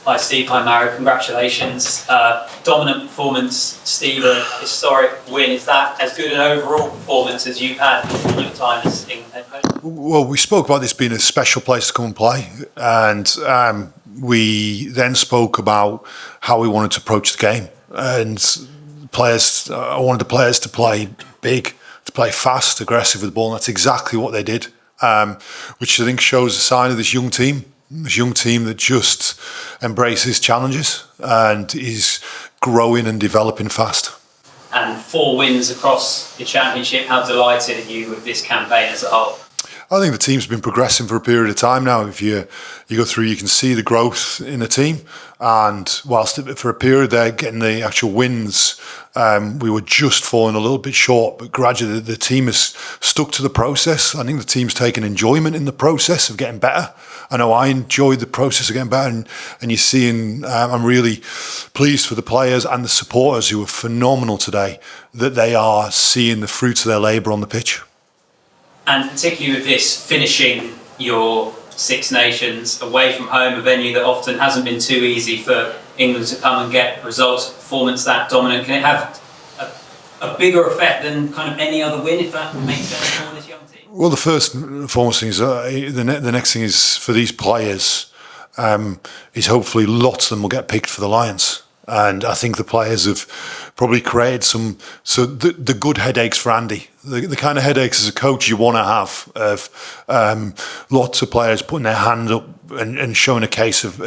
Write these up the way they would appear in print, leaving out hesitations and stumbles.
Hi Steve, hi Maro, congratulations. Dominant performance, Steve, a historic win. Is that as good an overall performance as you've had in your time as England head coach? Well, we spoke about this being a special place to come and play, and we then spoke about how we wanted to approach the game. And players, I wanted the players to play big, to play fast, aggressive with the ball, and that's exactly what they did, which I think shows a sign of this young team that just embraces challenges and is growing and developing fast. And 4 wins across the championship. How delighted are you with this campaign as a whole? I think the team's been progressing for a period of time now. If you go through, you can see the growth in the team. And whilst for a period they're getting the actual wins, we were just falling a little bit short. But gradually the team has stuck to the process. I think the team's taken enjoyment in the process of getting better. I know I enjoyed the process of getting better. And you're seeing, I'm really pleased for the players and the supporters who were phenomenal today, that they are seeing the fruits of their labour on the pitch. And particularly with this, finishing your Six Nations away from home, a venue that often hasn't been too easy for England to come and get results, performance that dominant, can it have a bigger effect than kind of any other win, if that makes sense for this young team? Well, the first and foremost thing is, the next thing is for these players, is hopefully lots of them will get picked for the Lions. And I think the players have probably created the good headaches for Andy. The kind of headaches as a coach you want to have of lots of players putting their hand up and showing a case of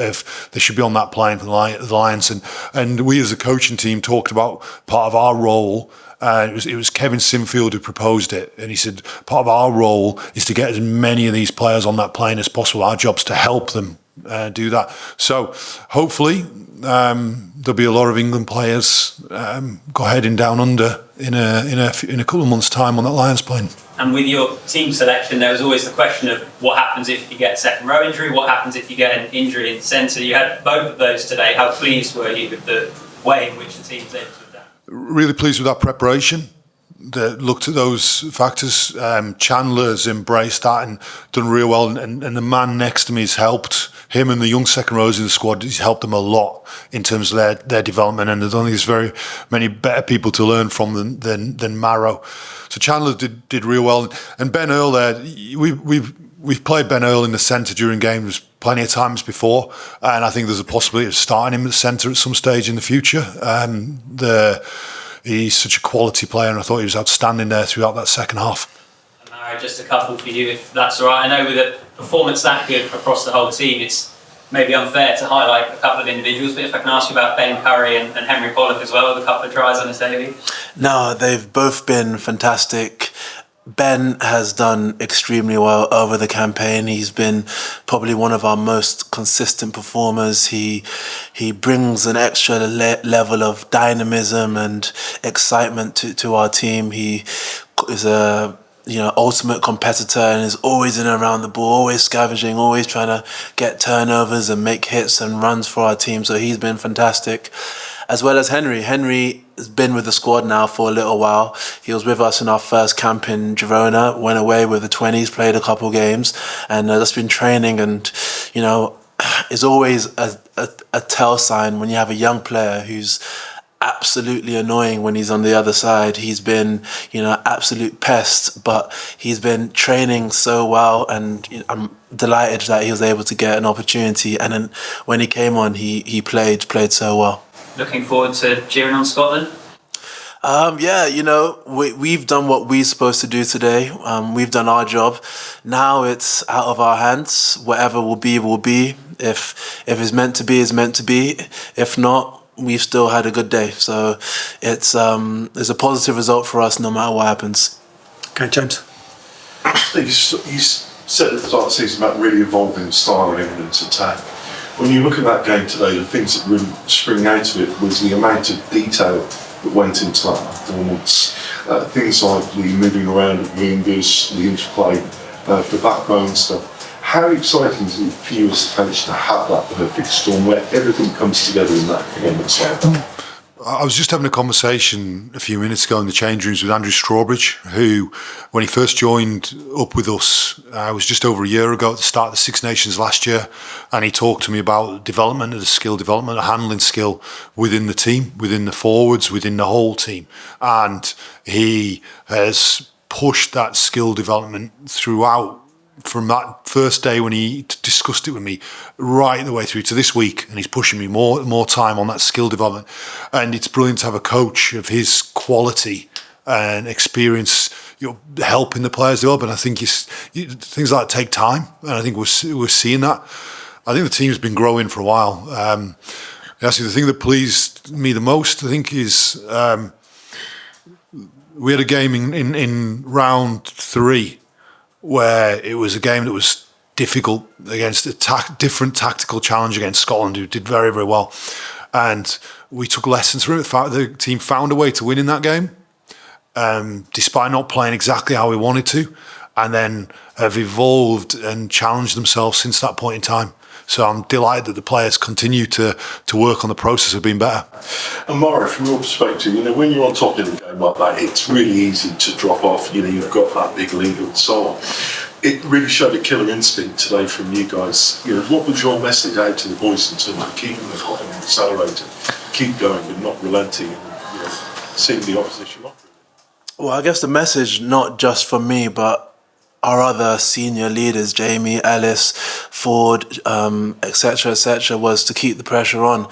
they should be on that plane for the Lions. And we as a coaching team talked about part of our role. It was Kevin Sinfield who proposed it, and he said part of our role is to get as many of these players on that plane as possible. Our job's to help them do that. So hopefully there'll be a lot of England players go heading down under in a couple of months' time on that Lions plane. And with your team selection, there was always the question of what happens if you get a second row injury, what happens if you get an injury in centre. You had both of those today. How pleased were you with the way in which the team's able to adapt? Really pleased with that preparation. That looked at those factors. Chandler's embraced that and done real well, and the man next to me has helped him, and the young second rows in the squad. He's helped them a lot in terms of their development, and I don't think there's very many better people to learn from than Maro. So Chandler did real well, and Ben Earl there. We've played Ben Earl in the centre during games plenty of times before, and I think there's a possibility of starting him at the centre at some stage in the future. He's such a quality player, and I thought he was outstanding there throughout that second half. And Maro, just a couple for you, if that's all right. I know with a performance that good across the whole team, it's maybe unfair to highlight a couple of individuals, but if I can ask you about Ben Curry and Henry Pollock as well, with a couple of tries on his debut. No, they've both been fantastic. Ben has done extremely well over the campaign. He's been probably one of our most consistent performers. He brings an extra level of dynamism and excitement to our team. He is a ultimate competitor and is always in and around the ball, always scavenging, always trying to get turnovers and make hits and runs for our team. So he's been fantastic. As well as Henry. Henry has been with the squad now for a little while. He was with us in our first camp in Girona, went away with the 20s, played a couple games, and just been training. And, it's always a tell sign when you have a young player who's absolutely annoying when he's on the other side. He's been, absolute pest, but he's been training so well, and I'm delighted that he was able to get an opportunity. And then when he came on, he played so well. Looking forward to cheering on Scotland? We've done what we're supposed to do today. We've done our job. Now it's out of our hands. Whatever will be, will be. If it's meant to be, it's meant to be. If not, we've still had a good day. So it's a positive result for us no matter what happens. Okay, James. You said at the start of the season about really evolving the style of England's attack. When you look at that game today, the things that really spring out of it was the amount of detail that went into that performance. Things like the moving around of wingers, the interplay, the backbone stuff. How exciting is it for you as a coach to have that perfect storm where everything comes together in that performance like that? I was just having a conversation a few minutes ago in the change rooms with Andrew Strawbridge, who, when he first joined up with us, was just over a year ago at the start of the Six Nations last year, and he talked to me about development of the skill development, the handling skill within the team, within the forwards, within the whole team, and he has pushed that skill development throughout. From that first day when he discussed it with me, right the way through to this week, and he's pushing me more time on that skill development. And it's brilliant to have a coach of his quality and experience, helping the players develop. And I think things like that take time, and I think we're seeing that. I think the team's been growing for a while. Actually, the thing that pleased me the most, I think, is we had a game in round 3. Where it was a game that was difficult against a different tactical challenge against Scotland, who did very, very well. And we took lessons from it. The team found a way to win in that game, despite not playing exactly how we wanted to, and then have evolved and challenged themselves since that point in time. So I'm delighted that the players continue to work on the process of being better. And Maro, from your perspective, when you're on top of the game like that, it's really easy to drop off. You've got that big lead and so on. It really showed a killer instinct today from you guys. What was your message out to the boys in terms of keeping the foot and accelerating, keep going and not relenting, and seeing the opposition off? Well, I guess the message, not just from me, but our other senior leaders, Jamie, Ellis, Ford, etc., was to keep the pressure on.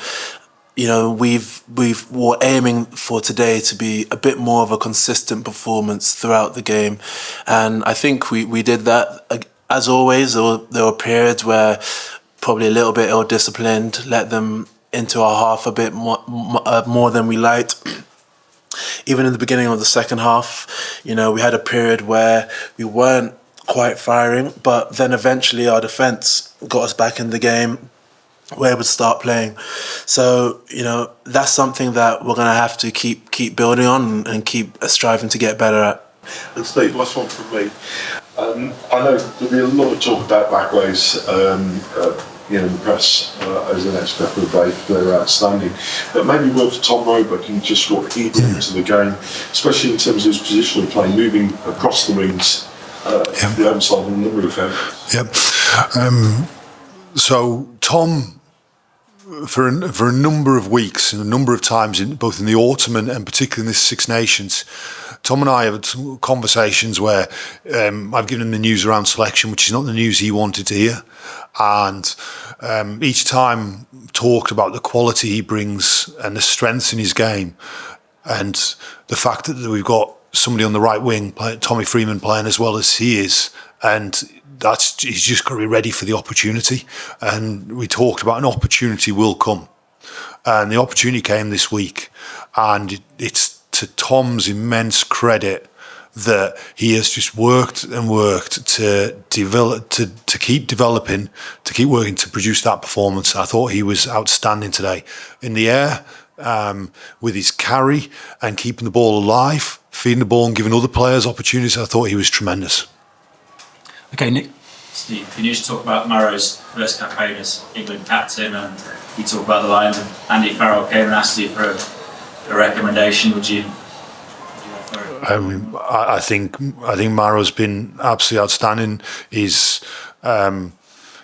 We're aiming for today to be a bit more of a consistent performance throughout the game, and I think we did that. As always, there were periods where probably a little bit ill-disciplined, let them into our half a bit more than we liked. Even in the beginning of the second half, we had a period where we weren't quite firing, but then eventually our defence got us back in the game. We're able to start playing. So, that's something that we're going to have to keep building on and keep striving to get better at. And Steve, last one from me. I know there'll be a lot of talk about Backways in the press over the next couple of days. They're outstanding. But maybe word for Tom Roebuck, he just got heated into the game, especially in terms of his positional play, moving across the rings, the home side and a number of him. Yep. So Tom, for a number of weeks and a number of times, both in the autumn and particularly in this Six Nations, Tom and I have had some conversations where I've given him the news around selection, which is not the news he wanted to hear. And each time talked about the quality he brings and the strengths in his game, and the fact that we've got somebody on the right wing, Tommy Freeman, playing as well as he is, and he's just got to be ready for the opportunity. And we talked about an opportunity will come, and the opportunity came this week, and it's to Tom's immense credit that he has just worked and worked to develop, to keep developing, to keep working to produce that performance. I thought he was outstanding today in the air, with his carry and keeping the ball alive, feeding the ball and giving other players opportunities. I thought he was tremendous. Okay, Nick. Steve, can you just talk about Maro's first campaign as England captain, and you talk about the line of Andy Farrell came and asked you for a recommendation? Would you I think Maro's been absolutely outstanding. He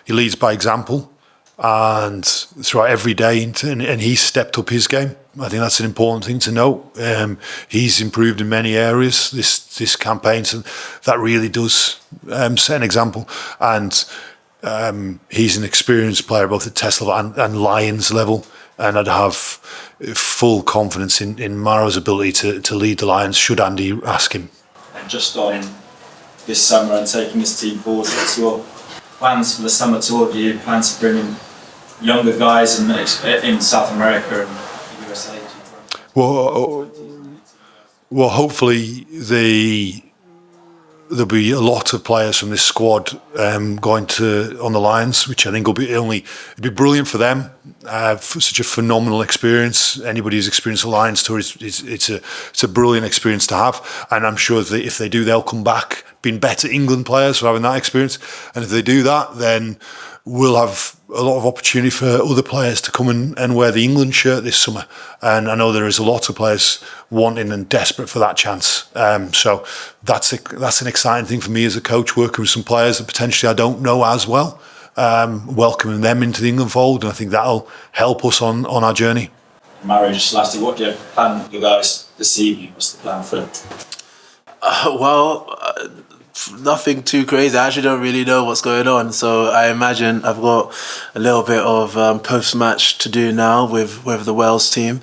leads by example, and throughout every day, and he's stepped up his game. I think that's an important thing to note. He's improved in many areas this campaign, so that really does set an example. And he's an experienced player both at Test level and Lions level, and I'd have full confidence in Maro's ability to lead the Lions should Andy ask him. And just on this summer and taking his team forward, what's your plans for the summer tour? Do you plan to bring in younger guys in South America and the USA? Well, hopefully there'll be a lot of players from this squad going on the Lions, which I think it'd be brilliant for them. For such a phenomenal experience. Anybody who's experienced a Lions tour, it's a brilliant experience to have, and I'm sure if they do, they'll come back been better England players for having that experience. And if they do that, then we'll have a lot of opportunity for other players to come and wear the England shirt this summer. And I know there is a lot of players wanting and desperate for that chance. So that's an exciting thing for me as a coach, working with some players that potentially I don't know as well, welcoming them into the England fold. And I think that'll help us on our journey. Maro, just lastly, what do you plan for you guys this evening? What's the plan for it? Nothing too crazy. I actually don't really know what's going on, so I imagine I've got a little bit of post-match to do now with the Wales team.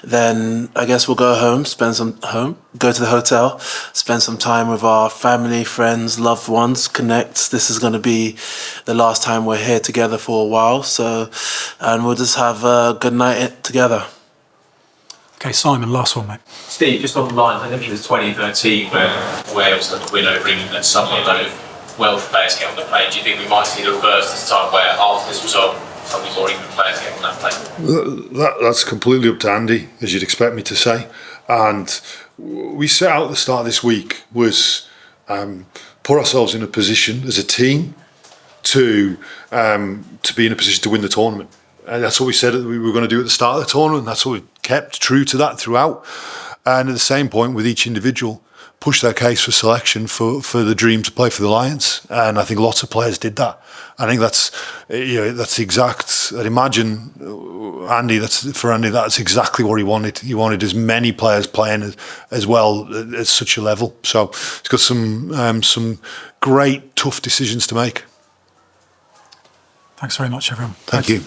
Then I guess we'll go home, go to the hotel, spend some time with our family, friends, loved ones, connect. This is going to be the last time we're here together for a while, and we'll just have a good night together. Okay, Simon, last one, mate. Steve, just on the line, I think it was 2013 where Wales had the win over England and some of those Welsh players get on the plane. Do you think we might see the reverse this time where after this result, some of these more England players get on that plane? That's completely up to Andy, as you'd expect me to say. And we set out at the start of this week was put ourselves in a position as a team to be in a position to win the tournament. And that's what we said we were going to do at the start of the tournament. That's what we kept true to that throughout. And at the same point, with each individual, push their case for selection for the dream to play for the Lions. And I think lots of players did that. I think that's the exact. I'd imagine Andy. That's exactly what he wanted. He wanted as many players playing as well at such a level. So he's got some great tough decisions to make. Thanks very much, everyone. Thank you.